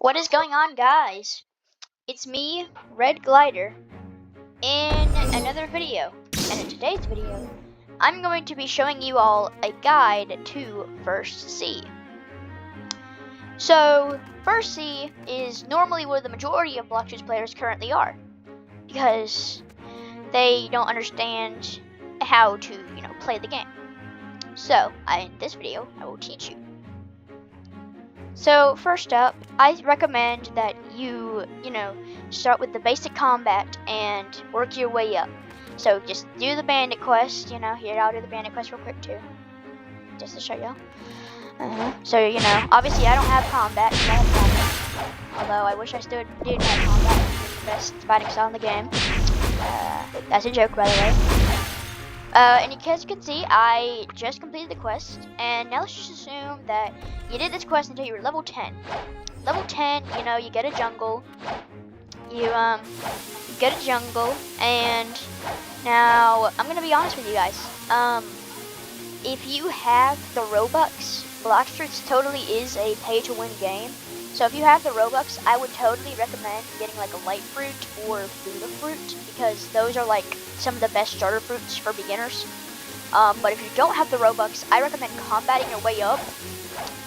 What is going on, guys? It's me, Red Glider, in another video. And in today's video, I'm going to be showing you all a guide to First C. So, First C is normally where the majority of Blox players currently are, because they don't understand how to, play the game. So, in this video, I will teach you. So first up, I recommend that you start with the basic combat and work your way up. So just do the bandit quest, here I'll do the bandit quest real quick too, just to show y'all. So obviously I don't have combat, I have combat. Although I wish I did have combat. It's the best fighting style in the game. That's a joke, by the way. And you guys can see, I just completed the quest, and now let's just assume that you did this quest until you were level 10. Level 10, you get a jungle. You get a jungle, and now I'm gonna be honest with you guys. If you have the Robux, Blox totally is a pay-to-win game. So if you have the Robux, I would totally recommend getting like a light fruit or Buddha fruit, because those are like some of the best starter fruits for beginners. But if you don't have the Robux, I recommend combating your way up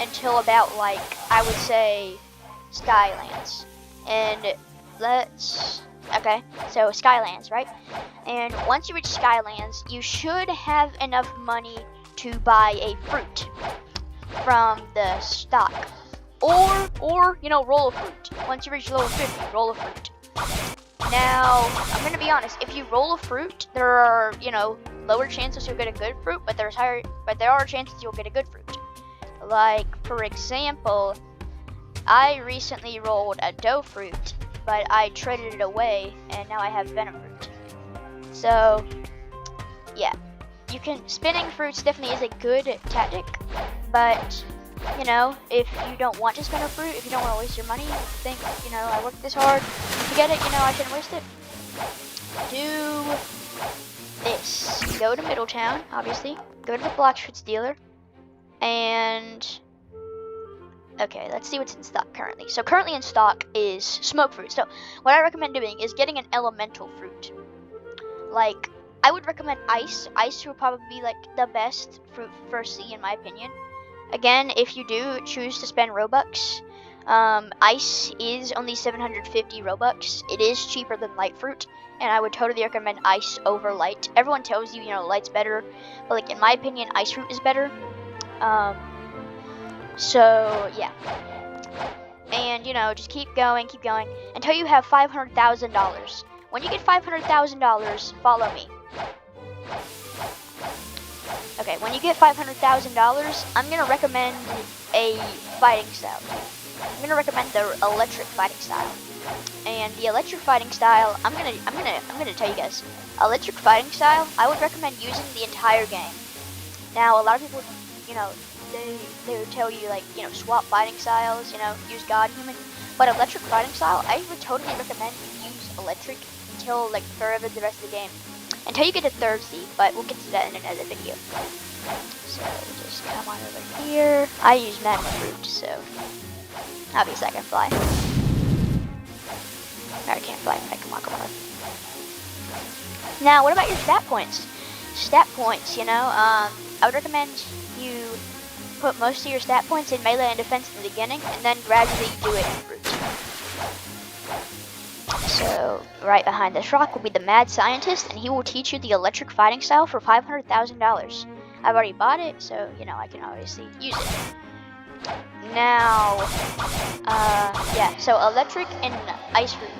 until about like, I would say, Skylands. And okay, so Skylands, right? And once you reach Skylands, you should have enough money to buy a fruit from the stock. Or roll a fruit. Once you reach level 50, roll a fruit. Now, I'm gonna be honest, if you roll a fruit, there are, lower chances you'll get a good fruit, but there are chances you'll get a good fruit. Like, for example, I recently rolled a dough fruit, but I traded it away, and now I have venom fruit. So, yeah. Spinning fruits definitely is a good tactic, but if you don't want to spend a fruit, if you don't want to waste your money, think, I worked this hard to get it, I shouldn't waste it. Do this. Go to Middletown, obviously. Go to the Blox dealer. And, okay, let's see what's in stock currently. So currently in stock is smoke fruit. So what I recommend doing is getting an elemental fruit. Like, I would recommend ice. Ice will probably be like the best fruit for C in my opinion. Again, if you do choose to spend Robux, ice is only 750 Robux. It is cheaper than light fruit, and I would totally recommend ice over light. Everyone tells you, light's better, but like in my opinion, ice fruit is better. So yeah. And just keep going until you have $500,000. When you get $500,000, follow me. Okay, when you get $500,000, I'm gonna recommend a fighting style. I'm gonna recommend the electric fighting style. And the electric fighting style, I'm gonna tell you guys. Electric fighting style, I would recommend using the entire game. Now, a lot of people, they would tell you like, swap fighting styles, use God human. But electric fighting style, I would totally recommend you use electric until like forever the rest of the game. Until you get to third C, but we'll get to that in another video. So just come on over here. I use magma fruit, so obviously I can fly. No, I can't fly. Come on. Now, what about your stat points? Stat points, I would recommend you put most of your stat points in melee and defense in the beginning, and then gradually do it in fruit. So, right behind this rock will be the Mad Scientist, and he will teach you the electric fighting style for $500,000. I've already bought it, so, I can obviously use it. Now, yeah, so electric and ice fruit.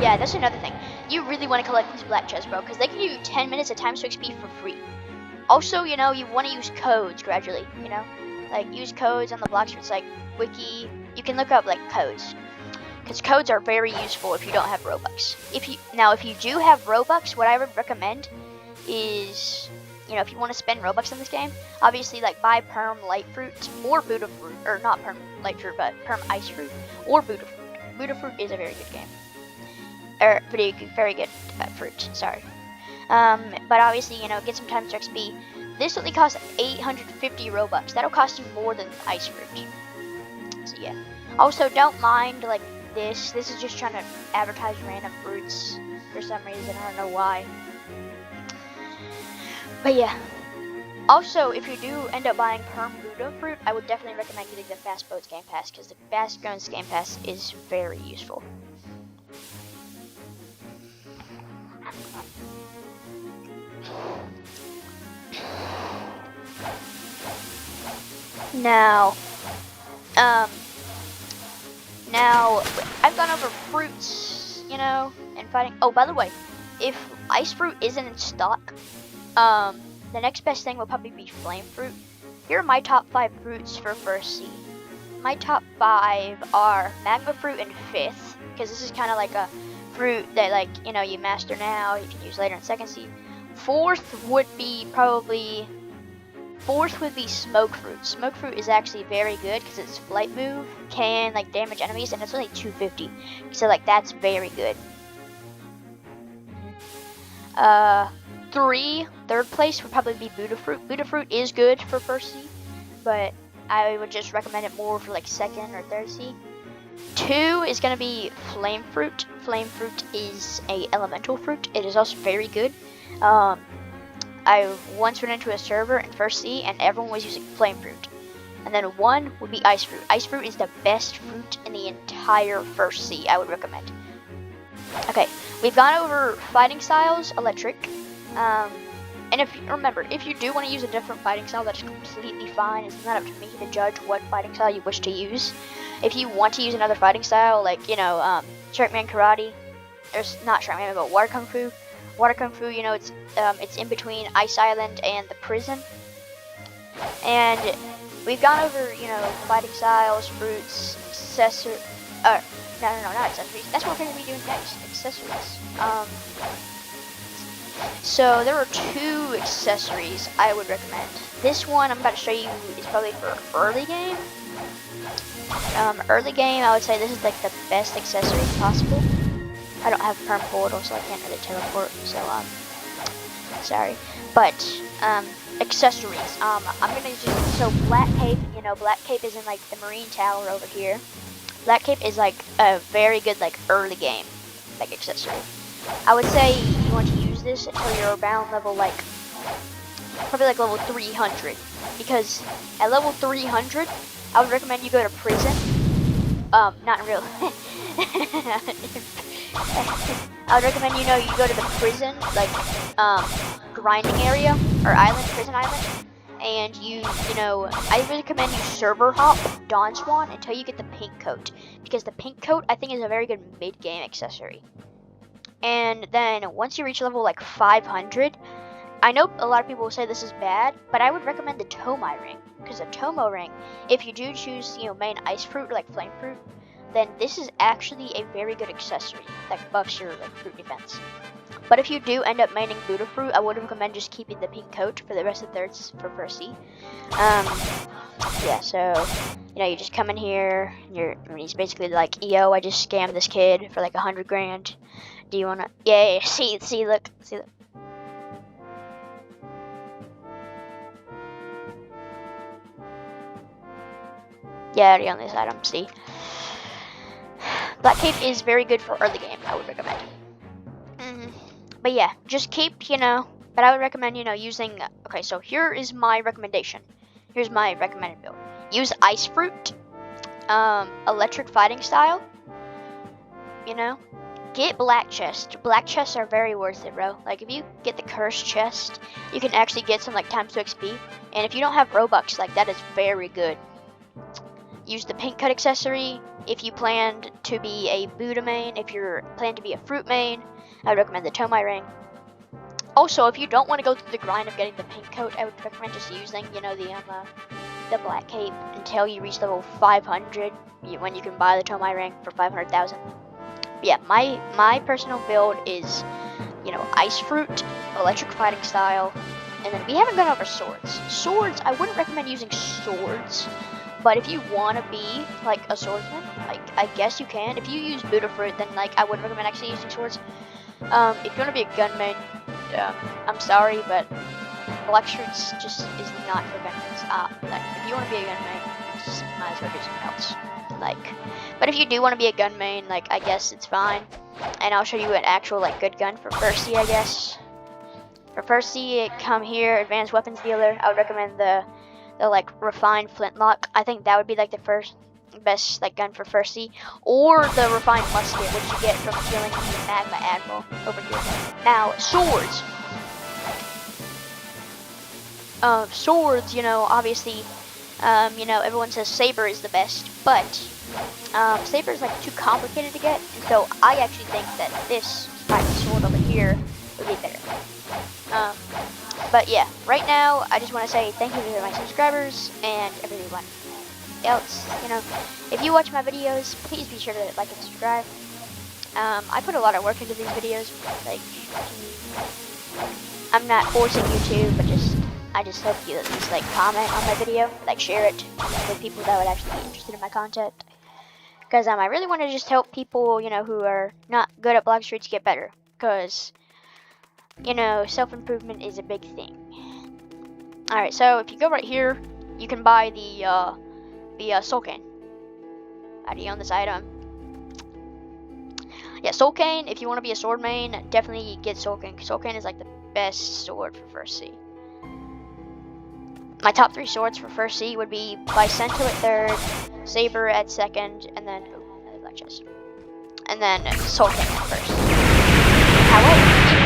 Yeah, that's another thing. You really want to collect these black chests, bro, because they give you 10 minutes of times to XP for free. Also, you want to use codes gradually, like use codes on the Blox. It's like wiki. You can look up like codes, because codes are very useful if you don't have Robux. If you do have Robux, what I would recommend is, if you want to spend Robux in this game, obviously like buy perm light fruit or Buddha fruit, or not perm light fruit, but perm ice fruit or Buddha fruit. Buddha fruit is a very good game. Very good fruit, sorry. But obviously, you know, get some times XP. This only costs 850 Robux. That'll cost you more than Ice Fruit. So yeah. Also, don't mind like this. This is just trying to advertise random fruits for some reason. I don't know why. But yeah. Also, if you do end up buying Perm Buddha fruit, I would definitely recommend getting the Fast Boats Game Pass because the Fast Boats Game Pass is very useful. Now, I've gone over fruits, you know, and fighting. Oh, by the way, if Ice Fruit isn't in stock, the next best thing will probably be Flame Fruit. Here are my top 5 fruits for first seed. My top 5 are Magma Fruit in 5th, because this is kind of like a fruit that, like, you know, you master now, you can use later in second seed. 4th would be Smoke Fruit. Smoke Fruit is actually very good because its flight move can like damage enemies, and it's only 250. So like that's very good. 3rd place would probably be Buddha Fruit. Buddha Fruit is good for first seed, but I would just recommend it more for like 2nd or 3rd seed. 2 is gonna be Flame Fruit. Flame Fruit is a elemental fruit. It is also very good. I once went into a server in first seed and everyone was using Flame Fruit. And then 1 would be Ice Fruit. Ice Fruit is the best fruit in the entire first seed, I would recommend. Okay, we've gone over fighting styles, electric. And if you do want to use a different fighting style, that's completely fine. It's not up to me to judge what fighting style you wish to use. If you want to use another fighting style, like, you know, Sharkman Karate, there's not Sharkman, but Water Kung Fu. Water Kung Fu, you know, it's in between Ice Island and the prison. And we've gone over, you know, fighting styles, fruits, accessories. No, not accessories. That's what we're going to be doing next. Accessories. So there are 2 accessories I would recommend. This one I'm about to show you is probably for early game. Early game, I would say this is like the best accessory possible. I don't have perm portal, so I can't really teleport. So sorry. But accessories. I'm gonna just Black Cape. You know, Black Cape is in like the Marine Tower over here. Black Cape is like a very good like early game like accessory. I would say you want to use this until you're around level like probably like level 300, because at level 300 I would recommend you go to prison. Not in real. I would recommend you go to the prison like grinding area or prison island, and you know I recommend you server hop Dawn Swan until you get the pink coat, because the pink coat I think is a very good mid game accessory. And then once you reach level like 500, I know a lot of people will say this is bad, but I would recommend the Tomai ring, because the Tomo ring, if you do choose, you know, main Ice Fruit or like Flame Fruit, then this is actually a very good accessory that buffs your like fruit defense. But if you do end up maining Buddha Fruit, I would recommend just keeping the pink coat for the rest of thirds for first seed. Yeah, so you know, you just come in here, he's basically like, yo, I just scammed this kid for like 100 grand. Do you wanna? Yeah, see, look. Yeah, already on this item, see. Black Cape is very good for early game, I would recommend. But yeah, just keep, you know, but I would recommend, you know, using, okay, so here is my recommendation. Here's my recommended build. Use Ice Fruit, electric fighting style, you know. Get Black Chest. Black Chests are very worth it, bro. Like, if you get the Cursed Chest, you can actually get some, like, ×2 XP. And if you don't have Robux, like, that is very good. Use the pink cut accessory if you plan to be a Buddha main. If you're plan to be a fruit main, I would recommend the Tomai ring. Also, if you don't want to go through the grind of getting the pink coat, I would recommend just using, you know, the Black Cape until you reach level 500, when you can buy the Tomai ring for 500,000. Yeah, my personal build is, you know, Ice Fruit, electric fighting style, and then we haven't gone over swords. Swords, I wouldn't recommend using swords. But if you want to be, like, a swordsman, like, I guess you can. If you use Buddha Fruit, then, like, I would recommend actually using swords. If you want to be a gunman, I'm sorry, but Blox just is not for gunmen. Like, if you want to be a gunman, you just might as well do something else. Like, but if you do want to be a gunman, like, I guess it's fine. And I'll show you an actual, like, good gun for First-C, I guess. For First-C, come here, Advanced Weapons Dealer. I would recommend the like, Refined Flintlock. I think that would be, like, the best, like, gun for First-C. Or the Refined Musket, which you get from killing the Magma Admiral over here. Now, swords. Swords, you know, obviously, you know, everyone says saber is the best, but saber is like too complicated to get, and so I actually think that this type of sword over here would be better. But yeah, right now I just want to say thank you to my subscribers and everyone else. You know, if you watch my videos, please be sure to like and subscribe. I put a lot of work into these videos. Like, I'm not forcing you to, but I just hope you at least like comment on my video, like share it with people that would actually be interested in my content. Because I really want to just help people, you know, who are not good at Blox to get better. Because, you know, self-improvement is a big thing. Alright, so if you go right here, you can buy the Soul Cane. How do you own this item? Yeah, Soul Cane, if you want to be a sword main, definitely get Soul Cane. Soul Cane is like the best sword for First-C. My top 3 swords for First-C would be Bicento at 3rd, Saber at 2nd, and then Black Chest, and then Soul Cane at 1st. However, if you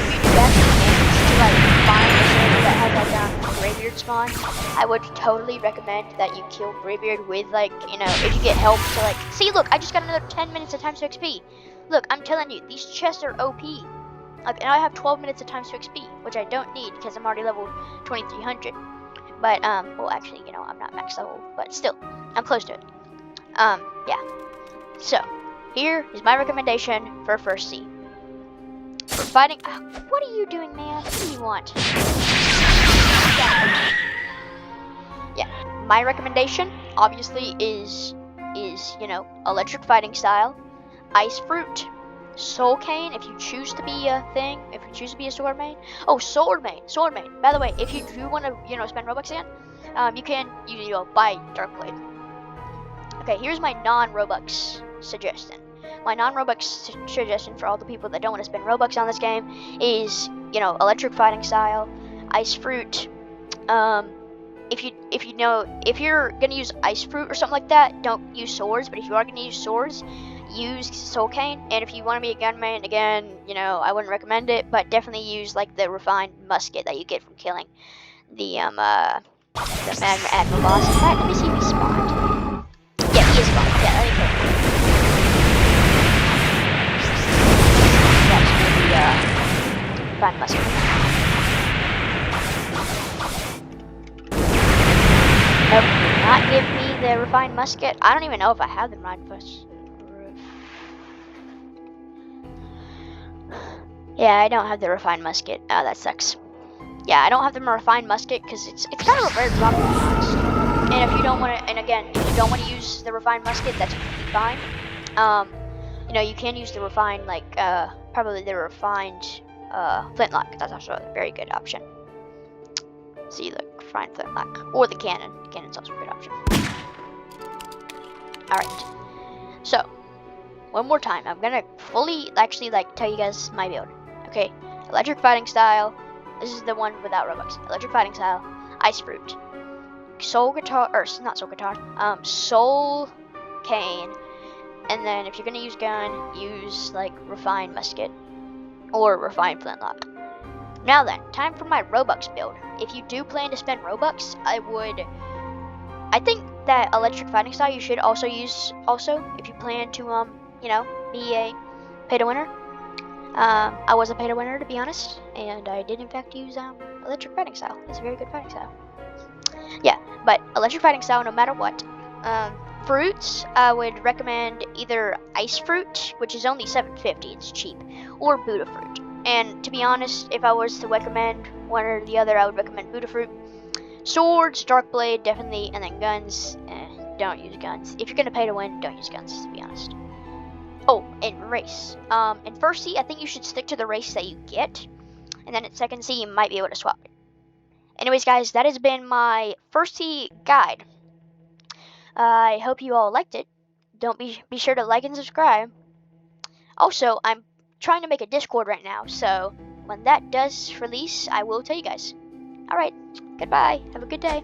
do actually manage to like find a server that has like Graybeard spawn, I would totally recommend that you kill Graybeard with, like, you know, if you get help to like. See, look, I just got another 10 minutes of times 2 XP. Look, I'm telling you, these chests are OP. Like, and I have 12 minutes of times 2 XP, which I don't need because I'm already level 2300. But, well, actually, you know, I'm not max level, but still, I'm close to it. Yeah. So, here is my recommendation for First-C. For fighting, what are you doing, man? What do you want? Yeah, my recommendation, obviously, is, you know, electric fighting style, ice fruit, Soul Cane, if you choose to be a thing, if you choose to be a sword main. Oh, sword main. By the way, if you do want to, you know, spend Robux again, you can, you know, buy Darkblade. Okay, here's my non-Robux suggestion. My non-Robux suggestion for all the people that don't want to spend Robux on this game is, you know, electric fighting style, ice fruit. If you know, if you're gonna use ice fruit or something like that, don't use swords. But if you are gonna use swords, use Soul Cane. And if you want to be a gunman, again, you know, I wouldn't recommend it, but definitely use like the refined musket that you get from killing the Magma Admiral boss. In fact, let me see if he spawned. Yeah, he is spawned. Yeah, there you go. That's the refined musket. Nope, did not give me the refined musket. I don't even know if I have the refined musket. Yeah, I don't have the refined musket. Oh, that sucks. Yeah, I don't have the refined musket because it's kind of a rare drop, to be honest. And if you don't want to, and again, if you don't want to use the refined musket, that's completely fine. You know, you can use the refined, like, probably the refined flintlock. That's also a very good option. See, the refined flintlock, or the cannon. The cannon's also a good option. All right. So, one more time, I'm gonna fully actually like tell you guys my build. Okay, electric fighting style. This is the one without Robux. Electric fighting style, ice fruit, soul guitar, or not soul guitar, Soul Cane, and then if you're gonna use gun, use like refined musket or refined flintlock. Now then, time for my Robux build. If you do plan to spend Robux, I think that electric fighting style you should also use if you plan to you know, be a pay-to-winner. I was a pay-to-winner, to be honest, and I did in fact use electric fighting style. It's a very good fighting style. Yeah, but electric fighting style, no matter what. Fruits, I would recommend either ice fruit, which is only $7.50, it's cheap, or Buddha fruit. And to be honest, if I was to recommend one or the other, I would recommend Buddha fruit. Swords, Darkblade, definitely, and then guns. Don't use guns. If you're gonna pay to win, don't use guns, to be honest. Oh, in race. In first sea, I think you should stick to the race that you get, and then in second sea, you might be able to swap it. Anyways, guys, that has been my first sea guide. I hope you all liked it. Don't be sure to like and subscribe. Also, I'm trying to make a Discord right now, so when that does release, I will tell you guys. Alright, goodbye. Have a good day.